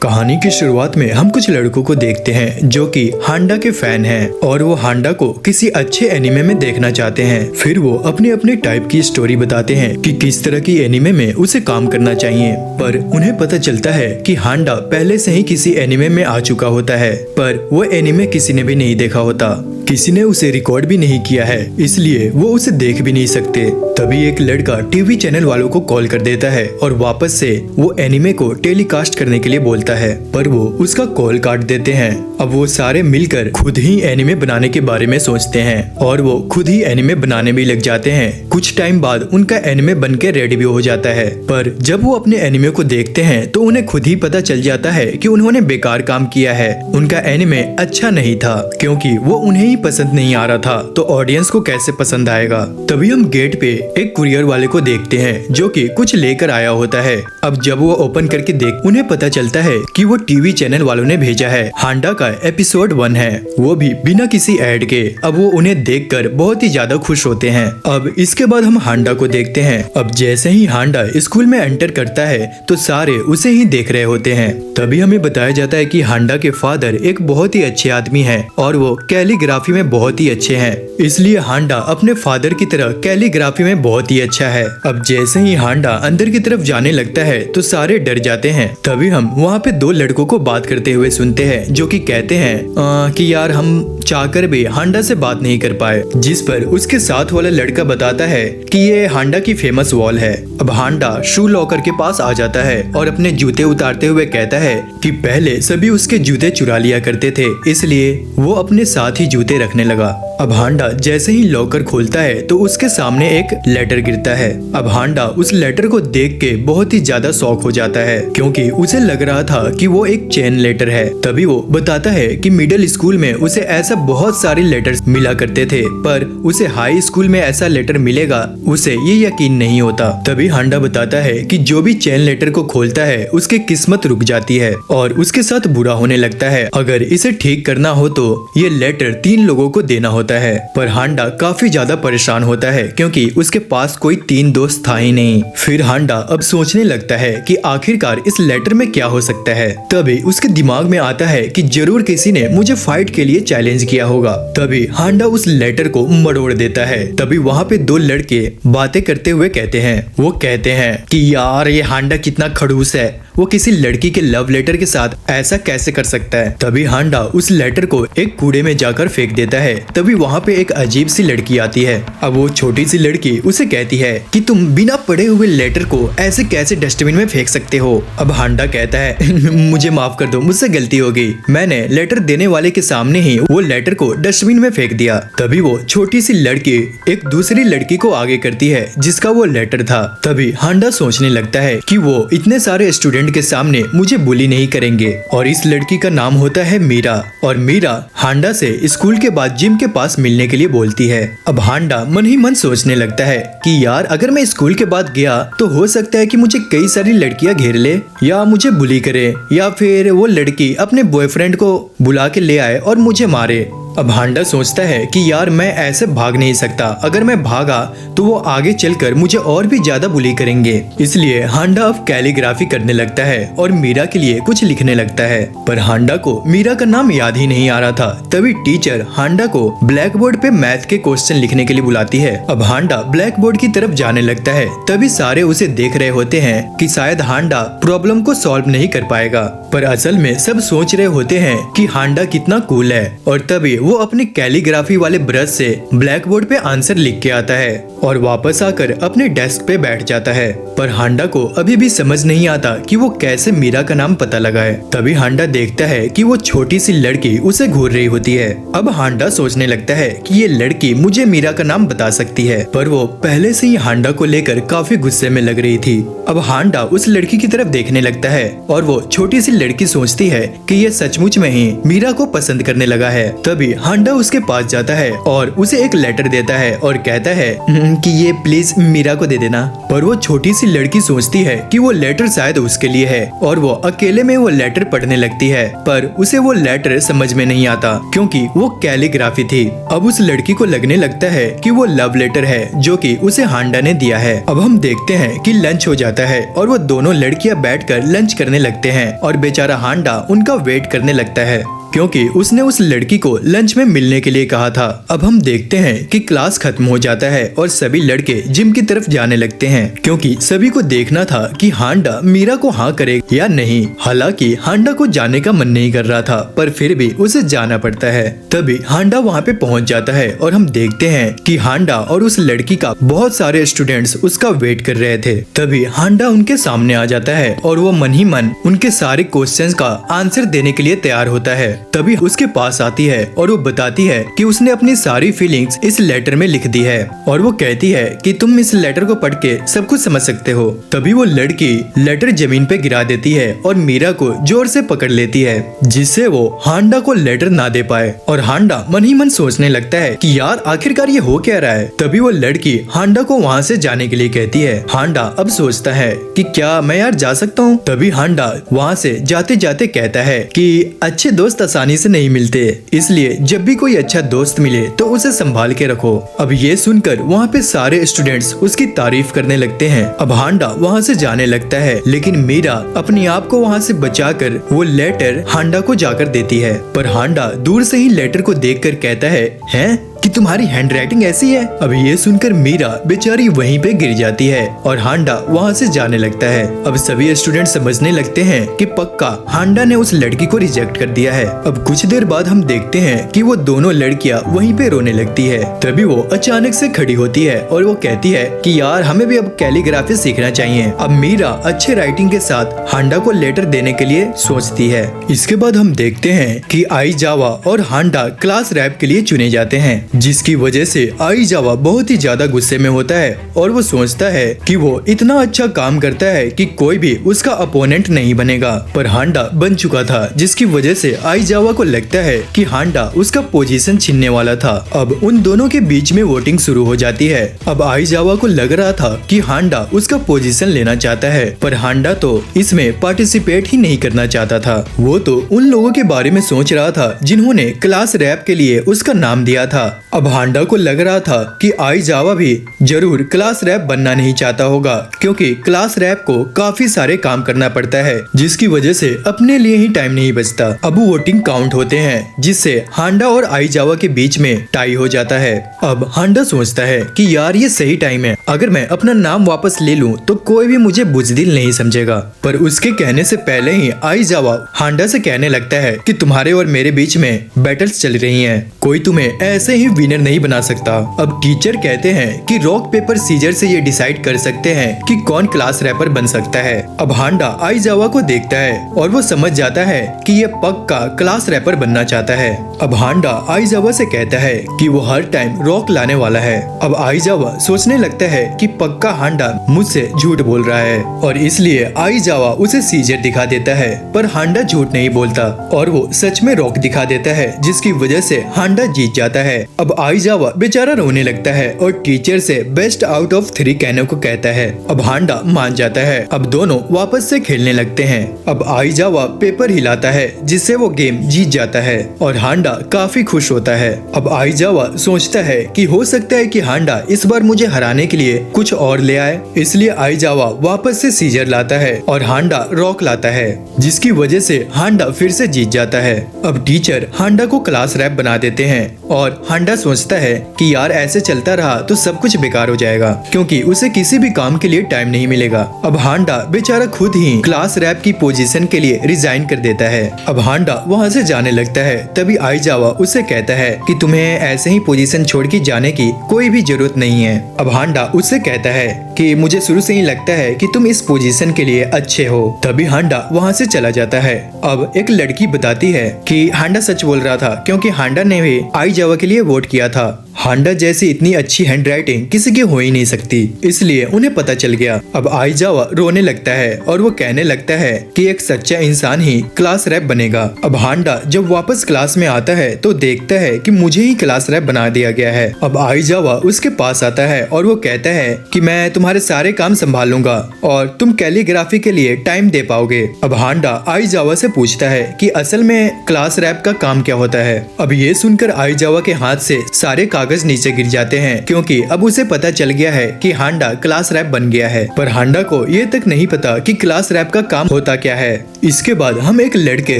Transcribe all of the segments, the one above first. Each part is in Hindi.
कहानी की शुरुआत में हम कुछ लड़कों को देखते हैं जो कि हांडा के फैन हैं और वो हांडा को किसी अच्छे एनिमे में देखना चाहते हैं। फिर वो अपने अपने टाइप की स्टोरी बताते हैं कि किस तरह की एनिमे में उसे काम करना चाहिए। पर उन्हें पता चलता है कि हांडा पहले से ही किसी एनिमे में आ चुका होता है, पर वो एनिमे किसी ने भी नहीं देखा होता, किसी ने उसे रिकॉर्ड भी नहीं किया है, इसलिए वो उसे देख भी नहीं सकते। तभी एक लड़का टीवी चैनल वालों को कॉल कर देता है और वापस से वो एनिमे को टेलीकास्ट करने के लिए बोलता है, पर वो उसका कॉल काट देते हैं। अब वो सारे मिलकर खुद ही एनिमे बनाने के बारे में सोचते हैं और वो खुद ही एनिमे बनाने में लग जाते हैं। कुछ टाइम बाद उनका एनिमे बनके रेडी भी हो जाता है, पर जब वो अपने एनिमे को देखते हैं तो उन्हें खुद ही पता चल जाता है कि उन्होंने बेकार काम किया है। उनका एनिमे अच्छा नहीं था क्योंकि वो उन्हें ही पसंद नहीं आ रहा था, तो ऑडियंस को कैसे पसंद आएगा। तभी हम गेट पे एक कुरियर वाले को देखते हैं जो कि कुछ लेकर आया होता है। अब जब वो ओपन करके देख उन्हें पता चलता है कि वो टीवी चैनल वालों ने भेजा है। हांडा का एपिसोड 1 है, वो भी बिना किसी ऐड के। अब वो उन्हें देखकर बहुत ही ज्यादा खुश होते हैं। अब इसके बाद हम हांडा को देखते हैं। अब जैसे ही हांडा स्कूल में एंटर करता है तो सारे उसे ही देख रहे होते हैं। तभी हमें बताया जाता है कि हांडा के फादर एक बहुत ही अच्छे आदमी है और वो कैलीग्राफी में बहुत ही अच्छे हैं, इसलिए हांडा अपने फादर की तरह कैलीग्राफी में बहुत ही अच्छा है। अब जैसे ही हांडा अंदर की तरफ जाने लगता है तो सारे डर जाते हैं। तभी हम वहाँ पे 2 लड़कों को बात करते हुए सुनते हैं जो कि कहते हैं कि यार हम चाहकर भी हांडा से बात नहीं कर पाए, जिस पर उसके साथ वाला लड़का बताता है कि ये हांडा की फेमस वॉल है। अब हांडा शू लॉकर के पास आ जाता है और अपने जूते उतारते हुए कहता है कि पहले सभी उसके जूते चुरा लिया करते थे, इसलिए वो अपने साथ ही जूते रखने लगा। अब हांडा जैसे ही लॉकर खोलता है तो उसके सामने एक लेटर गिरता है। अब हांडा उस लेटर को देख के बहुत ही ज्यादा शॉक हो जाता है क्योंकि उसे लग रहा था कि वो एक चेन लेटर है। तभी वो बताता है कि मिडिल स्कूल में उसे ऐसा बहुत सारे लेटर्स मिला करते थे, पर उसे हाई स्कूल में ऐसा लेटर मिलेगा उसे ये यकीन नहीं होता। तभी हांडा बताता है कि जो भी चेन लेटर को खोलता है उसकी किस्मत रुक जाती है और उसके साथ बुरा होने लगता है। अगर इसे ठीक करना हो तो ये लेटर 3 लोगों को देना होता है। पर हांडा काफी ज्यादा परेशान होता है क्योंकि उसके पास कोई 3 दोस्त था ही नहीं। फिर हांडा अब सोचने लगता है कि आखिरकार इस लेटर में क्या हो सकता है। तभी उसके दिमाग में आता है कि जरूर किसी ने मुझे फाइट के लिए चैलेंज किया होगा। तभी हांडा उस लेटर को मरोड़ देता है। तभी वहाँ पे 2 लड़के बातें करते हुए कहते हैं, वो कहते हैं कि यार ये हांडा कितना खड़ूस है, वो किसी लड़की के लव लेटर के साथ ऐसा कैसे कर सकता है। तभी हांडा उस लेटर को एक कूड़े में जाकर फेंक देता है। तभी वहाँ पे एक अजीब सी लड़की आती है। अब वो छोटी सी लड़की उसे कहती है कि तुम बिना पढ़े हुए लेटर को ऐसे कैसे डस्टबिन में फेंक सकते हो। अब हांडा कहता है मुझे माफ कर दो, मुझसे गलती हो गई, मैंने लेटर देने वाले के सामने ही वो लेटर को डस्टबिन में फेंक दिया। तभी वो छोटी सी लड़की एक दूसरी लड़की को आगे करती है जिसका वो लेटर था। तभी हांडा सोचने लगता है कि वो इतने सारे स्टूडेंट के सामने मुझे बुली नहीं करेंगे। और इस लड़की का नाम होता है मीरा और मीरा हांडा से स्कूल के बाद जिम के पास मिलने के लिए बोलती है। अब हांडा मन ही मन सोचने लगता है कि यार अगर मैं स्कूल के बाद गया तो हो सकता है कि मुझे कई सारी लड़कियां घेर ले या मुझे बुली करे, या फिर वो लड़की अपने बॉयफ्रेंड को बुला के ले आए और मुझे मारे। अब हांडा सोचता है कि यार मैं ऐसे भाग नहीं सकता, अगर मैं भागा तो वो आगे चलकर मुझे और भी ज्यादा बुली करेंगे। इसलिए हांडा अब कैलीग्राफी करने लगता है और मीरा के लिए कुछ लिखने लगता है। पर हांडा को मीरा का नाम याद ही नहीं आ रहा था। तभी टीचर हांडा को ब्लैक बोर्ड पे मैथ के क्वेश्चन लिखने के लिए बुलाती है। अब हांडा ब्लैक बोर्ड की तरफ जाने लगता है। तभी सारे उसे देख रहे होते हैं कि शायद हांडा प्रॉब्लम को सॉल्व नहीं कर पाएगा, पर असल में सब सोच रहे होते हैं कि हांडा कितना कूल है। और तभी वो अपने कैलीग्राफी वाले ब्रश से ब्लैक बोर्ड पे आंसर लिख के आता है और वापस आकर अपने डेस्क पे बैठ जाता है। पर हांडा को अभी भी समझ नहीं आता कि वो कैसे मीरा का नाम पता लगाए। तभी हांडा देखता है कि वो छोटी सी लड़की उसे घूर रही होती है। अब हांडा सोचने लगता है कि ये लड़की मुझे मीरा का नाम बता सकती है, पर वो पहले से ही हांडा को लेकर काफी गुस्से में लग रही थी। अब हांडा उस लड़की की तरफ देखने लगता है और वो छोटी सी लड़की सोचती है कि ये सचमुच में ही मीरा को पसंद करने लगा है। तभी हांडा उसके पास जाता है और उसे एक लेटर देता है और कहता है कि ये प्लीज मीरा को दे देना। पर वो छोटी सी लड़की सोचती है कि वो लेटर शायद उसके लिए है और वो अकेले में वो लेटर पढ़ने लगती है, पर उसे वो लेटर समझ में नहीं आता क्योंकि वो कैलीग्राफी थी। अब उस लड़की को लगने लगता है कि वो लव लेटर है जो कि उसे हांडा ने दिया है। अब हम देखते हैं कि लंच हो जाता है और वो दोनों लड़कियां बैठकर लंच करने लगते हैं और बेचारा हांडा उनका वेट करने लगता है क्योंकि उसने उस लड़की को लंच में मिलने के लिए कहा था। अब हम देखते हैं कि क्लास खत्म हो जाता है और सभी लड़के जिम की तरफ जाने लगते हैं क्योंकि सभी को देखना था कि हांडा मीरा को हाँ करेगा या नहीं। हालांकि हांडा को जाने का मन नहीं कर रहा था पर फिर भी उसे जाना पड़ता है। तभी हांडा वहाँ पे पहुँच जाता है और हम देखते हैं कि हांडा और उस लड़की का बहुत सारे स्टूडेंट्स उसका वेट कर रहे थे। तभी हांडा उनके सामने आ जाता है और वो मन ही मन उनके सारे क्वेश्चंस का आंसर देने के लिए तैयार होता है। तभी उसके पास आती है और वो बताती है कि उसने अपनी सारी फीलिंग्स इस लेटर में लिख दी है और वो कहती है कि तुम इस लेटर को पढ़ के सब कुछ समझ सकते हो। तभी वो लड़की लेटर जमीन पे गिरा देती है और मीरा को जोर से पकड़ लेती है जिससे वो हांडा को लेटर ना दे पाए और हांडा मन ही मन सोचने लगता है कि यार आखिरकार ये हो क्या रहा है। तभी वो लड़की हांडा को वहाँ से जाने के लिए कहती है। हांडा अब सोचता है कि क्या मैं यार जा सकता हूँ। तभी हांडा वहाँ से जाते जाते कहता है कि अच्छे दोस्त आसानी से नहीं मिलते, इसलिए जब भी कोई अच्छा दोस्त मिले तो उसे संभाल के रखो। अब ये सुनकर वहाँ पे सारे स्टूडेंट्स उसकी तारीफ करने लगते हैं। अब हांडा वहाँ से जाने लगता है लेकिन मीरा अपने आप को वहाँ से बचाकर वो लेटर हांडा को जाकर देती है। पर हांडा दूर से ही लेटर को देखकर कहता है कि तुम्हारी हैंडराइटिंग ऐसी है। अब ये सुनकर मीरा बेचारी वहीं पे गिर जाती है और हांडा वहाँ से जाने लगता है। अब सभी स्टूडेंट समझने लगते हैं कि पक्का हांडा ने उस लड़की को रिजेक्ट कर दिया है। अब कुछ देर बाद हम देखते हैं कि वो दोनों लड़कियां वहीं पे रोने लगती है। तभी वो अचानक से खड़ी होती है और वो कहती है कि यार हमें भी अब कैलीग्राफी सीखना चाहिए। अब मीरा अच्छे राइटिंग के साथ हांडा को लेटर देने के लिए सोचती है। इसके बाद हम देखते हैं कि आइजावा और हांडा क्लास रैप के लिए चुने जाते हैं जिसकी वजह से आइजावा बहुत ही ज्यादा गुस्से में होता है और वो सोचता है कि वो इतना अच्छा काम करता है कि कोई भी उसका अपोनेंट नहीं बनेगा। पर हांडा बन चुका था जिसकी वजह से आइजावा को लगता है कि हांडा उसका पोजीशन छीनने वाला था। अब उन दोनों के बीच में वोटिंग शुरू हो जाती है। अब आइजावा को लग रहा था कि हांडा उसका पोजीशन लेना चाहता है पर हांडा तो इसमें पार्टिसिपेट ही नहीं करना चाहता था। वो तो उन लोगों के बारे में सोच रहा था जिन्होंने क्लास रैप के लिए उसका नाम दिया था। अब हांडा को लग रहा था कि आइजावा भी जरूर क्लास रैप बनना नहीं चाहता होगा क्योंकि क्लास रैप को काफी सारे काम करना पड़ता है जिसकी वजह से अपने लिए ही टाइम नहीं बचता। अब वोटिंग काउंट होते हैं जिससे हांडा और आइजावा के बीच में टाई हो जाता है। अब हांडा सोचता है कि यार ये सही टाइम है, अगर मैं अपना नाम वापस ले लूं तो कोई भी मुझे बुजदिल नहीं समझेगा। पर उसके कहने से पहले ही आइजावा हांडा से कहने लगता है कि तुम्हारे और मेरे बीच में बैटल्स चल रही हैं, कोई तुम्हें ऐसे ही विनर नहीं बना सकता। अब टीचर कहते हैं कि रॉक पेपर सीजर से ये डिसाइड कर सकते हैं कि कौन क्लास रैपर बन सकता है। अब हांडा आइजावा को देखता है और वो समझ जाता है कि ये पक्का क्लास रैपर बनना चाहता है। अब हांडा आइजावा से कहता है कि वो हर टाइम रॉक लाने वाला है। अब आइजावा सोचने लगता है कि पक्का हांडा मुझसे झूठ बोल रहा है और इसलिए आइजावा उसे सीजर दिखा देता है। पर हांडा झूठ नहीं बोलता और वो सच में रॉक दिखा देता है जिसकी वजह से हांडा जीत जाता है। अब आइजावा बेचारा रोने लगता है और टीचर से बेस्ट आउट ऑफ 3 कहने को कहता है। अब हांडा मान जाता है। अब दोनों वापस से खेलने लगते हैं। अब आइजावा पेपर हिलाता है जिससे वो गेम जीत जाता है और हांडा काफी खुश होता है। अब आइजावा सोचता है कि हो सकता है कि हांडा इस बार मुझे हराने के लिए कुछ और ले आए, इसलिए आइजावा वापस से सीजर लाता है और हांडा रॉक लाता है जिसकी वजह से हांडा फिर से जीत जाता है। अब टीचर हांडा को क्लास रैप बना देते हैं और हांडा सोचता है कि यार ऐसे चलता रहा तो सब कुछ बेकार हो जाएगा क्योंकि उसे किसी भी काम के लिए टाइम नहीं मिलेगा। अब हांडा बेचारा खुद ही क्लास रैप की पोजीशन के लिए रिजाइन कर देता है। अब हांडा वहाँ से जाने लगता है। तभी आइजावा उसे कहता है कि तुम्हें ऐसे ही पोजीशन छोड़ के जाने की कोई भी जरूरत नहीं है। अब हांडा उससे कहता है कि मुझे शुरू से ही लगता है कि तुम इस पोजीशन के लिए अच्छे हो। तभी हांडा वहाँ से चला जाता है। अब एक लड़की बताती है कि हांडा सच बोल रहा था क्योंकि हांडा ने भी आइजावा के लिए वोट किया था। हांडा जैसी इतनी अच्छी हैंड राइटिंग किसी की हो ही नहीं सकती, इसलिए उन्हें पता चल गया। अब आइजावा रोने लगता है और वो कहने लगता है कि एक सच्चा इंसान ही क्लास रैप बनेगा। अब हांडा जब वापस क्लास में आता है तो देखता है कि मुझे ही क्लास रैप बना दिया गया है। अब आइजावा उसके पास आता है और वो कहता है कि मैं तुम्हारे सारे काम संभाल लूंगा और तुम कैलीग्राफी के लिए टाइम दे पाओगे। अब हांडा आइजावा से पूछता है कि असल में क्लास रैप का काम क्या होता है। अब ये सुनकर आइजावा के हाथ से सारे कागज नीचे गिर जाते हैं, क्योंकि अब उसे पता चल गया है कि हांडा क्लास रैप बन गया है। पर हांडा को ये तक नहीं पता कि क्लास रैप का काम होता क्या है। इसके बाद हम एक लड़के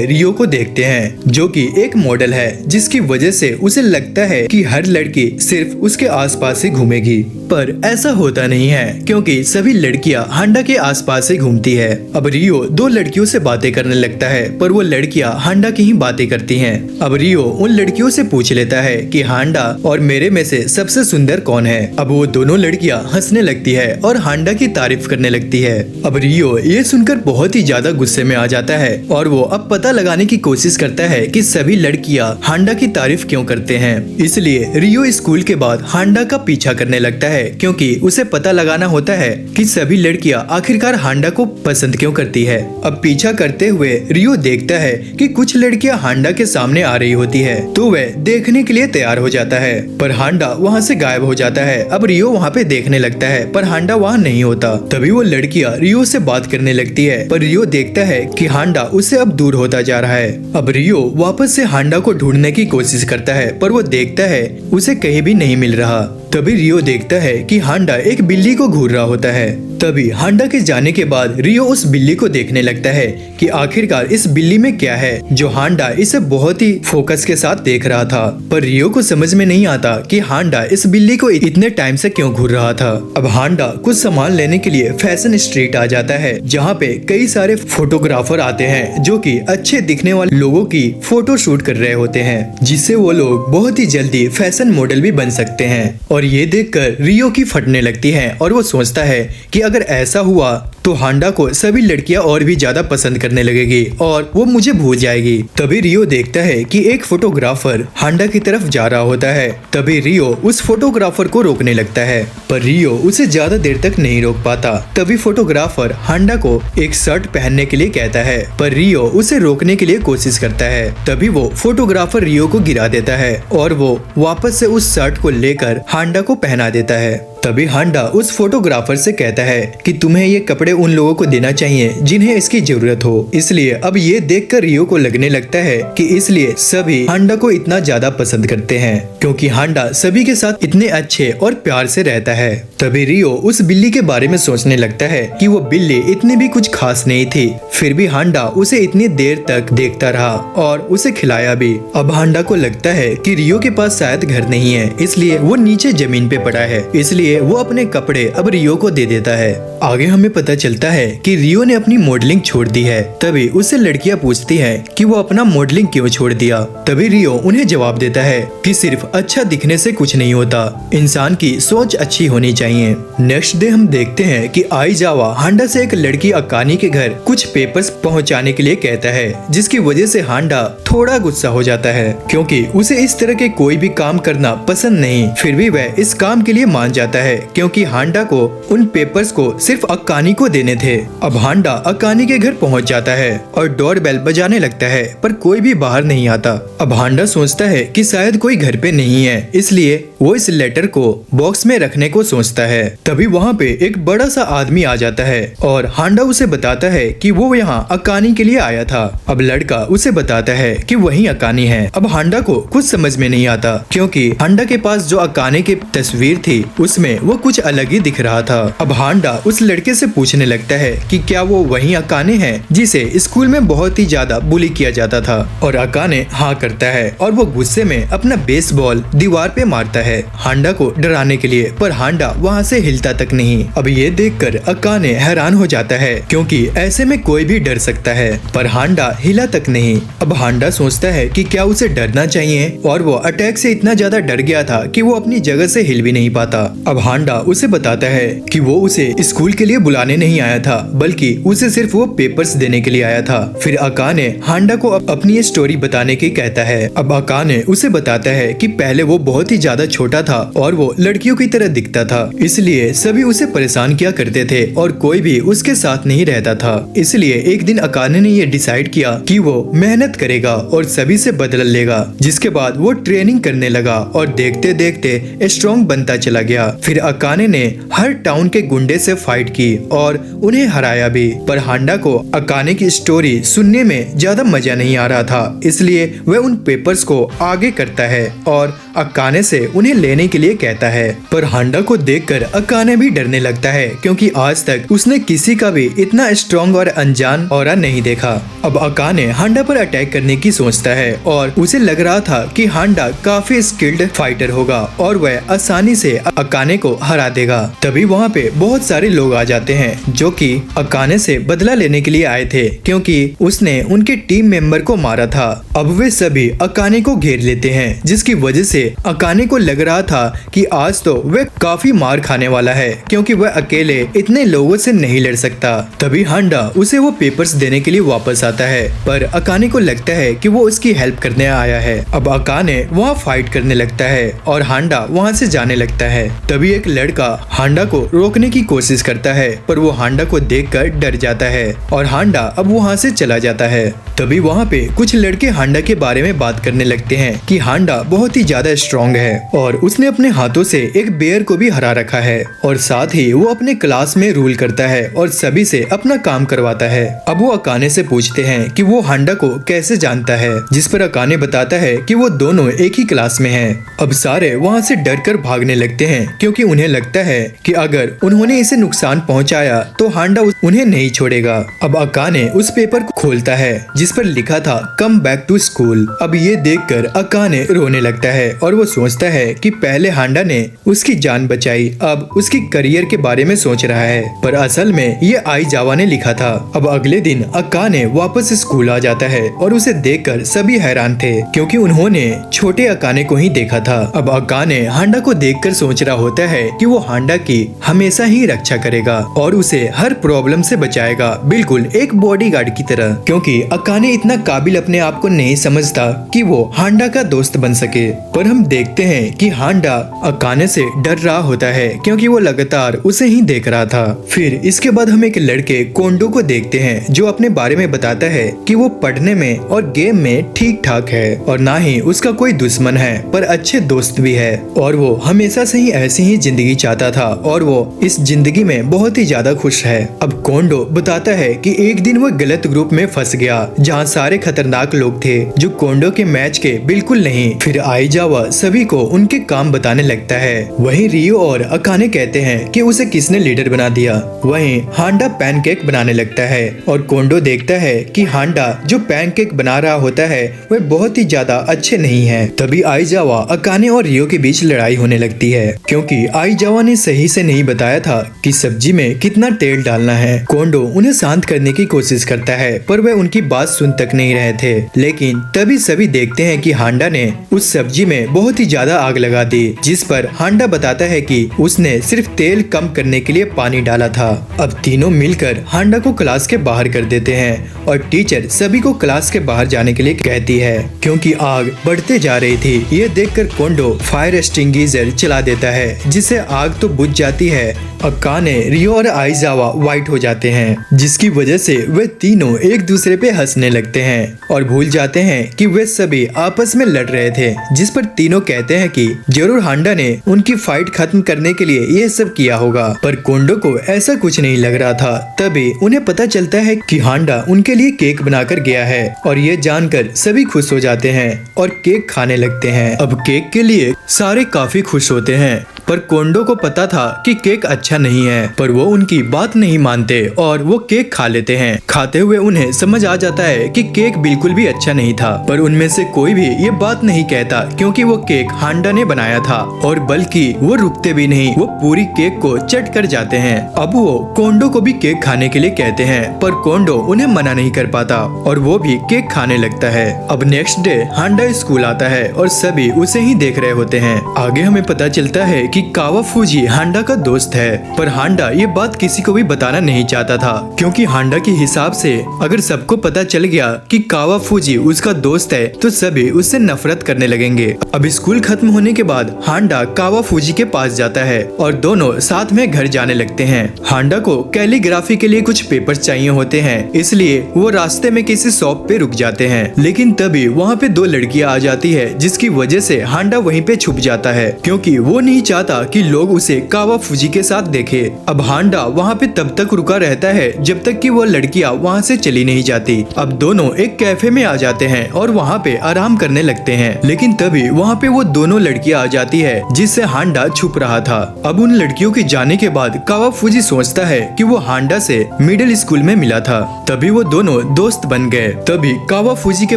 रियो को देखते हैं जो कि एक मॉडल है, जिसकी वजह से उसे लगता है कि हर लड़की सिर्फ उसके आसपास ही घूमेगी। पर ऐसा होता नहीं है, क्योंकि सभी लड़कियां हांडा के आसपास ही घूमती है। अब रियो दो लड़कियों से बातें करने लगता है, पर वो लड़कियां हांडा की ही बातें करती हैं। अब रियो उन लड़कियों से पूछ लेता है कि हांडा और मेरे में से सबसे सुंदर कौन है। अब वो दोनों लड़कियां हंसने लगती है और हांडा की तारीफ करने लगती है। अब रियो ये सुनकर बहुत ही ज्यादा गुस्से में आ जाता है और वो अब पता लगाने की कोशिश करता है कि सभी लड़कियां हांडा की तारीफ क्यों करते हैं। इसलिए रियो स्कूल के बाद हांडा का पीछा करने लगता है, क्योंकि उसे पता लगाना होता है कि सभी लड़कियां आखिरकार हांडा को पसंद क्यों करती है। अब पीछा करते हुए रियो देखता है कि कुछ लड़कियां हांडा के सामने आ रही होती है, तो वह देखने के लिए तैयार हो जाता है, पर हांडा वहाँ से गायब हो जाता है। अब रियो वहाँ पे देखने लगता है, पर हांडा वहाँ नहीं होता। तभी वो लड़कियां रियो से बात करने लगती है, पर रियो देखता है कि हांडा उससे अब दूर होता जा रहा है। अब रियो वापस से हांडा को ढूंढने की कोशिश करता है, पर वो देखता है उसे कहीं भी नहीं मिल रहा। तभी रियो देखता है कि हांडा एक बिल्ली को घूर रहा होता है। तभी हांडा के जाने के बाद रियो उस बिल्ली को देखने लगता है कि आखिरकार इस बिल्ली में क्या है, जो हांडा इसे बहुत ही फोकस के साथ देख रहा था। पर रियो को समझ में नहीं आता कि हांडा इस बिल्ली को इतने टाइम से क्यों घूर रहा था। अब हांडा कुछ सामान लेने के लिए फैशन स्ट्रीट आ जाता है, जहाँ पे कई सारे फोटोग्राफर आते हैं जो कि अच्छे दिखने वाले लोगों की फोटो शूट कर रहे होते हैं, जिससे वो लोग बहुत ही जल्दी फैशन मॉडल भी बन सकते हैं। और ये देखकर रियो की फटने लगती है और वो सोचता है कि अगर ऐसा हुआ तो हांडा को सभी लड़कियां और भी ज्यादा पसंद करने लगेगी और वो मुझे भूल जाएगी। तभी रियो देखता है कि एक फोटोग्राफर हांडा की तरफ जा रहा होता है। तभी रियो उस फोटोग्राफर को रोकने लगता है, पर रियो उसे ज्यादा देर तक नहीं रोक पाता। तभी फोटोग्राफर हांडा को एक शर्ट पहनने के लिए कहता है, पर रियो उसे रोकने के लिए कोशिश करता है। तभी वो फोटोग्राफर रियो को गिरा देता है और वो वापस से उस शर्ट को लेकर हांडा को पहना देता है। तभी हांडा उस फोटोग्राफर से कहता है कि तुम्हें ये कपड़े उन लोगों को देना चाहिए जिन्हें इसकी जरूरत हो। इसलिए अब ये देखकर रियो को लगने लगता है कि इसलिए सभी हांडा को इतना ज्यादा पसंद करते हैं, क्योंकि हांडा सभी के साथ इतने अच्छे और प्यार से रहता है। तभी रियो उस बिल्ली के बारे में सोचने लगता है कि वो बिल्ली इतनी भी कुछ खास नहीं थी, फिर भी हांडा उसे इतनी देर तक देखता रहा और उसे खिलाया भी। अब हांडा को लगता है कि रियो के पास शायद घर नहीं है, इसलिए वो नीचे जमीन पे पड़ा है। इसलिए वो अपने कपड़े अब रियो को दे देता है। आगे हमें पता चलता है कि रियो ने अपनी मॉडलिंग छोड़ दी है। तभी उससे लड़कियां पूछती हैं कि वो अपना मॉडलिंग क्यों छोड़ दिया। तभी रियो उन्हें जवाब देता है कि सिर्फ अच्छा दिखने से कुछ नहीं होता, इंसान की सोच अच्छी होनी चाहिए। नेक्स्ट डे हम देखते हैं कि आइजावा हांडा से एक लड़की अकानी के घर कुछ पेपर्स पहुंचाने के लिए कहता है, जिसकी वजह से हांडा थोड़ा गुस्सा हो जाता है, क्योंकि उसे इस तरह के कोई भी काम करना पसंद नहीं। फिर भी वह इस काम के लिए मान जाता है, क्योंकि हांडा को उन पेपर्स को सिर्फ अकानी को देने थे। अब हांडा अकानी के घर पहुंच जाता है और डोरबेल बजाने लगता है, पर कोई भी बाहर नहीं आता। अब हांडा सोचता है कि शायद कोई घर पे नहीं है, इसलिए वो इस लेटर को बॉक्स में रखने को सोचता है। तभी वहाँ पे एक बड़ा सा आदमी आ जाता है और हांडा उसे बताता है कि वो यहाँ अकानी के लिए आया था। अब लड़का उसे बताता है कि वही अकानी है। अब हांडा को कुछ समझ में नहीं आता, क्योंकि हांडा के पास जो अकानी की तस्वीर थी उसमें वो कुछ अलग ही दिख रहा था। अब हांडा उस लड़के से पूछने लगता है कि क्या वो वही अकाने है जिसे स्कूल में बहुत ही ज्यादा बुली किया जाता था। और अकाने हाँ करता है और वो गुस्से में अपना बेसबॉल दीवार पे मारता है हांडा को डराने के लिए, पर हांडा वहाँ से हिलता तक नहीं। अब ये देखकर अकाने हैरान हो जाता है, क्योंकि ऐसे में कोई भी डर सकता है, पर हांडा हिला तक नहीं। अब हांडा सोचता है कि क्या उसे डरना चाहिए, और वो अटैक से इतना ज्यादा डर गया था कि वो अपनी जगह से हिल भी नहीं पाता। अब हांडा उसे बताता है कि वो उसे स्कूल के लिए बुलाने नहीं आया था, बल्कि उसे सिर्फ वो पेपर्स देने के लिए आया था। फिर अकाने हांडा को अपनी ये स्टोरी बताने की कहता है। अब अकाने उसे बताता है कि पहले वो बहुत ही ज्यादा छोटा था और वो लड़कियों की तरह दिखता था, इसलिए सभी उसे परेशान किया करते थे और कोई भी उसके साथ नहीं रहता था। इसलिए एक दिन अकाने ने ये डिसाइड किया कि वो मेहनत करेगा और सभी से बदला लेगा, जिसके बाद वो ट्रेनिंग करने लगा और देखते देखते स्ट्रॉन्ग बनता चला गया। फिर अकाने ने हर टाउन के गुंडे से फाइट की और उन्हें हराया भी। पर हांडा को अकाने की स्टोरी सुनने में ज्यादा मजा नहीं आ रहा था, इसलिए वह उन पेपर्स को आगे करता है और अकाने से उन्हें लेने के लिए कहता है। पर हांडा को देखकर अकाने भी डरने लगता है, क्योंकि आज तक उसने किसी का भी इतना स्ट्रॉन्ग और अनजान ऑरा नहीं देखा। अब अकाने हांडा पर अटैक करने की सोचता है और उसे लग रहा था कि हांडा काफी स्किल्ड फाइटर होगा और वह आसानी से अकाने को हरा देगा। तभी वहाँ पे बहुत सारे लोग आ जाते हैं जो कि अकाने से बदला लेने के लिए आए थे, क्योंकि उसने उनके टीम मेंबर को मारा था। अब वे सभी अकाने को घेर लेते हैं, जिसकी वजह से अकाने को लग रहा था कि आज तो वह काफी मार खाने वाला है, क्योंकि वह अकेले इतने लोगों से नहीं लड़ सकता। तभी हांडा उसे वो पेपर्स देने के लिए वापस आता है, पर अकाने को लगता है कि वो उसकी हेल्प करने आया है। अब अकाने वहाँ फाइट करने लगता है और हांडा वहाँ से जाने लगता है। तभी एक लड़का हांडा को रोकने की कोशिश करता है, पर वो हांडा को देखकर डर जाता है और हांडा अब वहाँ से चला जाता है। तभी वहाँ पे कुछ लड़के हांडा के बारे में बात करने लगते हैं कि हांडा बहुत ही ज्यादा स्ट्रॉन्ग है और उसने अपने हाथों से एक बेयर को भी हरा रखा है और साथ ही वो अपने क्लास में रूल करता है और सभी से अपना काम करवाता है। अब वो अकाने से पूछते हैं कि वो हांडा को कैसे जानता है, जिस पर अकाने बताता है कि वो दोनों एक ही क्लास में हैं। अब सारे वहाँ से डरकर भागने लगते हैं, क्योंकि उन्हें लगता है कि अगर उन्होंने इसे नुकसान पहुँचाया तो हांडा उन्हें नहीं छोड़ेगा। अब अकाने उस पेपर को खोलता है जिस पर लिखा था कम बैक टू स्कूल। अब ये देखकर अकाने रोने लगता है और वो सोचता है कि पहले हांडा ने उसकी जान बचाई, अब उसकी करियर के बारे में सोच रहा है, पर असल में ये आइजावा ने लिखा था। अब अगले दिन अकाने वापस स्कूल आ जाता है और उसे देखकर सभी हैरान थे, क्योंकि उन्होंने छोटे अकाने को ही देखा था। अब अकाने हांडा को देखकर सोच रहा होता है कि वो हांडा की हमेशा ही रक्षा करेगा और उसे हर प्रॉब्लम से बचाएगा, बिल्कुल एक बॉडीगार्ड की तरह, क्योंकि अकाने इतना काबिल अपने आप को नहीं समझता कि वो हांडा का दोस्त बन सके। पर हम देखते हैं कि हांडा अकाने से डर रहा होता है, क्योंकि वो लगातार उसे ही देख रहा था। फिर इसके बाद हम एक लड़के कोंडो को देखते हैं जो अपने बारे में बताता है कि वो पढ़ने में और गेम में ठीक ठाक है और ना ही उसका कोई दुश्मन है, पर अच्छे दोस्त भी है और वो हमेशा से ही ऐसी ही जिंदगी चाहता था और वो इस जिंदगी में बहुत ही ज्यादा खुश है। अब कोंडो बताता है कि एक दिन वो गलत ग्रुप में फंस गया जहाँ सारे खतरनाक लोग थे जो कोंडो के मैच के बिल्कुल नहीं। फिर आइजावा सभी को उनके काम बताने लगता है। वहीं रियो और अकाने कहते हैं कि उसे किसने लीडर बना दिया। वहीं हांडा पैनकेक बनाने लगता है और कोंडो देखता है कि हांडा जो पैनकेक बना रहा होता है वह बहुत ही ज्यादा अच्छे नहीं है। तभी आइजावा अकाने और रियो के बीच लड़ाई होने लगती है, क्योंकि आइजावा ने सही से नहीं बताया था कि सब्जी में कितना तेल डालना है। कोंडो उन्हें शांत करने की कोशिश करता है, पर वे उनकी बात सुन तक नहीं रहे थे। लेकिन तभी सभी देखते हैं कि हांडा ने उस सब्जी में बहुत ही ज्यादा आग लगा दी, जिस पर हांडा बताता है कि उसने सिर्फ तेल कम करने के लिए पानी डाला था। अब तीनों मिलकर हांडा को क्लास के बाहर कर देते हैं और टीचर सभी को क्लास के बाहर जाने के लिए कहती है, क्योंकि आग बढ़ते जा रही थी। ये देखकर कोंडो फायर एक्सटिंग्विशर चला देता है, जिससे आग तो बुझ जाती है। अकाने, रियो और आइजावा वाइट हो जाते हैं, जिसकी वजह से वे तीनों एक दूसरे पे हंसने लगते हैं और भूल जाते हैं कि वे सभी आपस में लड़ रहे थे। जिस पर तीनों कहते हैं कि जरूर हांडा ने उनकी फाइट खत्म करने के लिए ये सब किया होगा, पर कोंडो को ऐसा कुछ नहीं लग रहा था। तभी उन्हें पता चलता है कि हांडा उनके लिए केक बनाकर गया है और ये जानकर सभी खुश हो जाते हैं और केक खाने लगते हैं। अब केक के लिए सारे काफी खुश होते हैं, पर कोंडो को पता था कि केक अच्छा नहीं है, पर वो उनकी बात नहीं मानते और वो केक खा लेते हैं। खाते हुए उन्हें समझ आ जाता है कि केक बिल्कुल भी अच्छा नहीं था, पर उनमें से कोई भी ये बात नहीं कहता, क्योंकि वो केक हांडा ने बनाया था और बल्कि वो रुकते भी नहीं, वो पूरी केक को चट कर जाते हैं। अब वो कोंडो को भी केक खाने के लिए कहते हैं, पर कोंडो उन्हें मना नहीं कर पाता और वो भी केक खाने लगता है। अब नेक्स्ट डे हांडा स्कूल आता है और सभी उसे ही देख रहे होते हैं। आगे हमें पता चलता है कि कावाफूजी हांडा का दोस्त है, पर हांडा ये बात किसी को भी बताना नहीं चाहता था, क्योंकि हांडा के हिसाब से अगर सबको पता चल गया कि कावाफूजी उसका दोस्त है तो सभी उससे नफरत करने लगेंगे। अब स्कूल खत्म होने के बाद हांडा कावाफूजी के पास जाता है और दोनों साथ में घर जाने लगते हैं। हांडा को कैलीग्राफी के लिए कुछ पेपर्स चाहिए होते हैं, इसलिए वो रास्ते में किसी शॉप पे रुक जाते हैं, लेकिन तभी वहाँ पे दो लड़कियां आ जाती है, जिसकी वजह से हांडा वहीं पे छुप जाता है, क्योंकि वो नहीं चाहता कि लोग उसे कावाफूजी के साथ देखे। अब हांडा वहाँ पे तब तक रुका रहता है जब तक कि वो लड़कियां वहाँ से चली नहीं जाती। अब दोनों एक कैफे में आ जाते हैं और वहाँ पे आराम करने लगते हैं, लेकिन तभी वहाँ पे वो दोनों लड़कियां आ जाती है जिससे हांडा छुप रहा था। अब उन लड़कियों के जाने के बाद कावाफूजी सोचता है कि वो हांडा से मिडिल स्कूल में मिला था, तभी वो दोनों दोस्त बन गए। तभी कावाफूजी के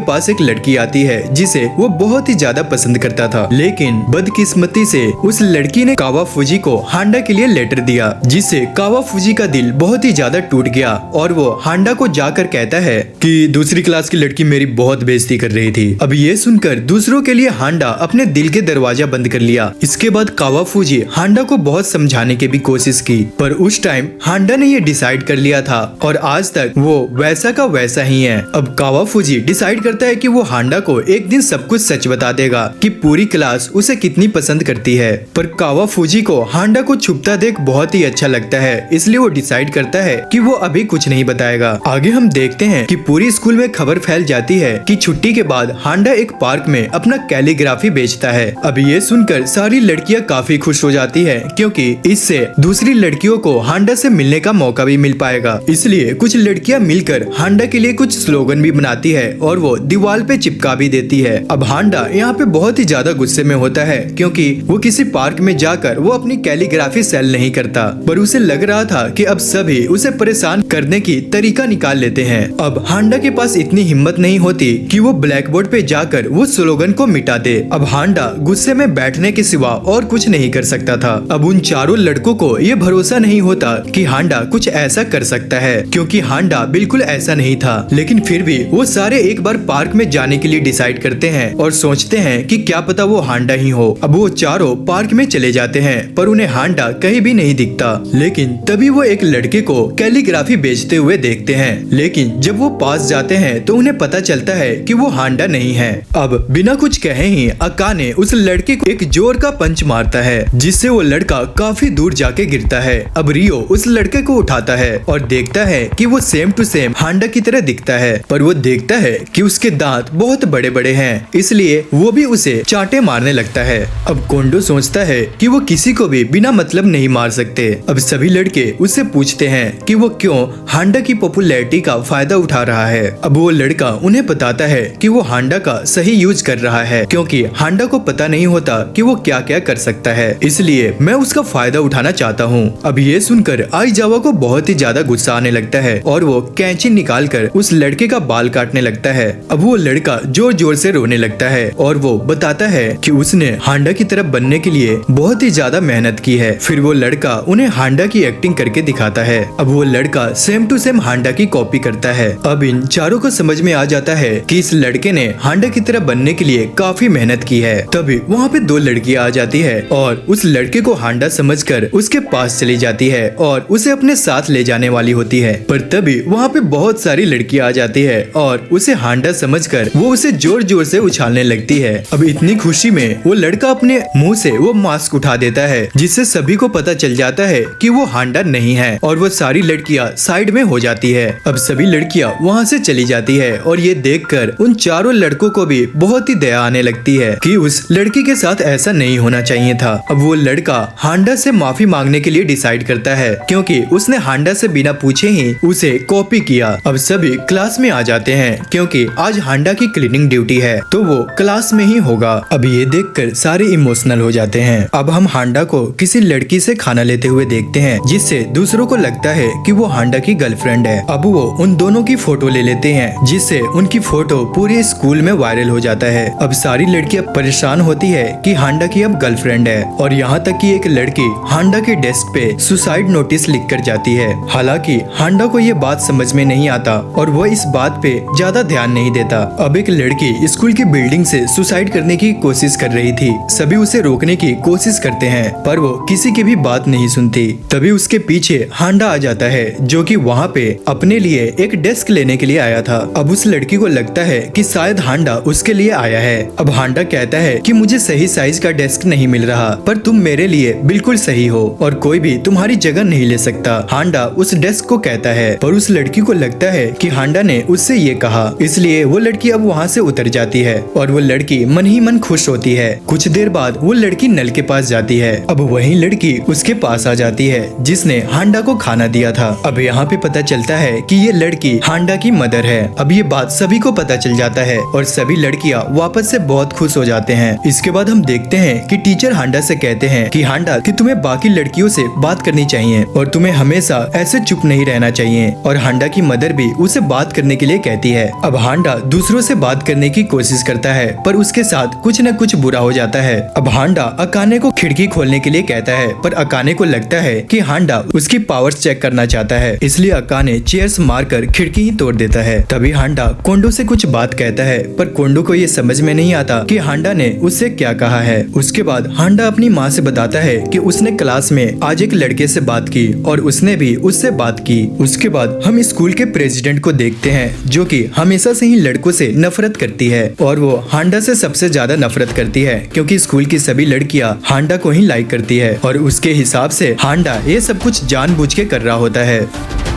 पास एक लड़की आती है जिसे वो बहुत ही ज्यादा पसंद करता था, लेकिन बदकिस्मती से उस लड़की ने कावाफूजी को हांडा के लिए लेटर दिया, जिससे कावाफूजी का दिल बहुत ही ज्यादा टूट गया और वो हांडा को जाकर कहता है कि दूसरी क्लास की लड़की मेरी बहुत बेइज्जती कर रही थी। अब ये सुनकर दूसरों के लिए हांडा अपने दिल के दरवाजा बंद कर लिया। इसके बाद कावाफूजी हांडा को बहुत समझाने की भी कोशिश की, पर उस टाइम हांडा ने ये डिसाइड कर लिया था और आज तक वो वैसा का वैसा ही है। अब कावाफूजी डिसाइड करता है कि वो हांडा को एक दिन सब कुछ सच बता देगा कि पूरी क्लास उसे कितनी पसंद करती है। पर कावाफूजी को हांडा को छुपता देख बहुत ही अच्छा लगता है, इसलिए वो डिसाइड करता है कि वो अभी कुछ नहीं बताएगा। आगे हम देखते हैं कि पूरी स्कूल में खबर फैल जाती है कि छुट्टी के बाद हांडा एक पार्क में अपना कैलीग्राफी बेचता है। अब ये सुनकर सारी लड़कियां काफी खुश हो जाती है, क्योंकि इससे दूसरी लड़कियों को हांडा से मिलने का मौका भी मिल पाएगा। इसलिए कुछ लड़कियां मिलकर हांडा के लिए कुछ स्लोगन भी बनाती है और वो दीवार पे चिपका भी देती है। अब हांडा यहाँ पे बहुत ही ज्यादा गुस्से में होता है, क्योंकि वो किसी पार्क में जाकर वो अपनी कैलीग्राफी सेल नहीं करता, पर उसे लग रहा था कि अब सभी उसे परेशान करने की तरीका निकाल लेते हैं। अब हांडा के पास इतनी हिम्मत नहीं होती कि वो ब्लैक बोर्ड पे जाकर वो स्लोगन को मिटा दे। अब हांडा गुस्से में बैठने के सिवा और कुछ नहीं कर सकता था। अब उन चारों लड़कों को ये भरोसा नहीं होता कि हांडा कुछ ऐसा कर सकता है, क्योंकि हांडा बिल्कुल ऐसा नहीं था, लेकिन फिर भी वो सारे एक बार पार्क में जाने के लिए डिसाइड करते हैं और सोचते हैं कि क्या पता वो हांडा ही हो। अब वो चारों पार्क में चले जाते हैं, पर उन्हें हांडा कहीं भी नहीं दिखता, लेकिन तभी वो एक लड़के को कैलीग्राफी बेचते हुए देखते हैं। लेकिन जब वो पास जाते हैं तो उन्हें पता चलता है कि वो हांडा नहीं है। अब बिना कुछ कहे ही अकाने उस लड़के को एक जोर का पंच मारता है, जिससे वो लड़का काफी दूर जाके गिरता है। अब रियो उस लड़के को उठाता है और देखता है कि वो सेम टू सेम हांडा की तरह दिखता है, पर वो देखता है कि उसके दांत बहुत बड़े बड़े हैं, इसलिए वो भी उसे चांटे मारने लगता है। अब कोंडो सोचता है कि वो किसी को भी बिना मतलब नहीं मार सकते। अब सभी लड़के उससे पूछते हैं कि वो क्यों हांडा की पॉपुलैरिटी का फायदा उठा रहा है। अब वो लड़का उन्हें बताता है कि वो हांडा का सही यूज कर रहा है, क्योंकि हांडा को पता नहीं होता कि वो क्या क्या कर सकता है, इसलिए मैं उसका फायदा उठाना चाहता हूँ। अब ये सुनकर आइजावा को बहुत ही ज्यादा गुस्सा आने लगता है और वो कैंची निकालकर उस लड़के का बाल काटने लगता है। अब वो लड़का जोर जोर से रोने लगता है और वो बताता है कि उसने हांडा की तरफ बनने के लिए बहुत ही ज्यादा मेहनत की है। फिर वो लड़का उन्हें हांडा की एक्टिंग करके दिखाता है। अब वो लड़का सेम टू सेम हांडा की कॉपी करता है। अब इन चारों को समझ में आ जाता है कि इस लड़के ने हांडा की तरह बनने के लिए काफी मेहनत की है। तभी वहाँ पे दो लड़कियां आ जाती है और उस लड़के को हांडा समझकर उसके पास चली जाती है और उसे अपने साथ ले जाने वाली होती है। पर तभी वहाँ पे बहुत सारी लड़कियां आ जाती है और उसे हांडा समझकर वो उसे जोर जोर से उछालने लगती है। अब इतनी खुशी में वो लड़का अपने मुंह से वो मास्क उठा देता है, जिससे सभी को पता चल जाता है कि वो हांडा नहीं है और वो सारी लड़कियां साइड में हो जाती है। अब सभी लड़कियां वहाँ से चली जाती है और ये देखकर उन चारों लड़कों को भी बहुत ही दया आने लगती है कि उस लड़की के साथ ऐसा नहीं होना चाहिए था। अब वो लड़का हांडा से माफी मांगने के लिए डिसाइड करता है, क्योंकि उसने हांडा से बिना पूछे ही उसे कॉपी किया। अब सभी क्लास में आ जाते हैं, क्योंकि आज हांडा की क्लीनिंग ड्यूटी है, तो वो क्लास में ही होगा। अब ये देखकर सारे इमोशनल हो जाते हैं। अब हम हांडा को किसी लड़की से खाना लेते हुए देखते हैं, जिससे दूसरों को लगता है कि वो हांडा की गर्लफ्रेंड है। अब वो उन दोनों की फोटो ले लेते हैं, जिससे उनकी फोटो पूरे स्कूल में वायरल हो जाता है। अब सारी लड़कियां परेशान होती है कि हांडा की अब गर्लफ्रेंड है, और यहाँ तक कि एक लड़की हांडा के डेस्क पे सुसाइड नोटिस लिख कर जाती है। हालांकि हांडा को ये बात समझ में नहीं आता और वह इस बात पे ज्यादा ध्यान नहीं देता। अब एक लड़की स्कूल की बिल्डिंग से सुसाइड करने की कोशिश कर रही थी। सभी उसे रोकने की कोशिश कोशिश करते हैं पर वो किसी की भी बात नहीं सुनती। तभी उसके पीछे हांडा आ जाता है जो कि वहाँ पे अपने लिए एक डेस्क लेने के लिए आया था। अब उस लड़की को लगता है कि शायद हांडा उसके लिए आया है। अब हांडा कहता है कि मुझे सही साइज का डेस्क नहीं मिल रहा पर तुम मेरे लिए बिल्कुल सही हो और कोई भी तुम्हारी जगह नहीं ले सकता। हांडा उस डेस्क को कहता है पर उस लड़की को लगता है कि हांडा ने उससे ये कहा, इसलिए वो लड़की अब वहाँ से उतर जाती है और वो लड़की मन ही मन खुश होती है। कुछ देर बाद वो लड़की नल के पास जाती है। अब वही लड़की उसके पास आ जाती है जिसने हांडा को खाना दिया था। अब यहाँ पे पता चलता है कि ये लड़की हांडा की मदर है। अब ये बात सभी को पता चल जाता है और सभी लड़कियाँ वापस से बहुत खुश हो जाते हैं। इसके बाद हम देखते हैं कि टीचर हांडा से कहते हैं कि हांडा कि तुम्हें बाकी लड़कियों से बात करनी चाहिए और तुम्हें हमेशा ऐसे चुप नहीं रहना चाहिए। और हांडा की मदर भी उसे बात करने के लिए कहती है। अब हांडा दूसरों से बात करने की कोशिश करता है पर उसके साथ कुछ न कुछ बुरा हो जाता है। अब हांडा अकाने को खिड़की खोलने के लिए कहता है पर अकाने को लगता है कि हांडा उसकी पावर्स चेक करना चाहता है, इसलिए अकाने चेयर्स मारकर खिड़की ही तोड़ देता है। तभी हांडा कोंडो से कुछ बात कहता है पर कोंडो को ये समझ में नहीं आता कि हांडा ने उससे क्या कहा है। उसके बाद हांडा अपनी माँ से बताता है कि उसने क्लास में आज एक लड़के से बात की और उसने भी उससे बात की। उसके बाद हम स्कूल के प्रेसिडेंट को देखते हैं जो कि हमेशा से ही लड़कों से नफरत करती है और वो हांडा से सबसे ज्यादा नफरत करती है क्योंकि स्कूल की सभी लड़कियां हांडा को ही लाइक करती है और उसके हिसाब से हांडा ये सब कुछ जानबूझ के कर रहा होता है।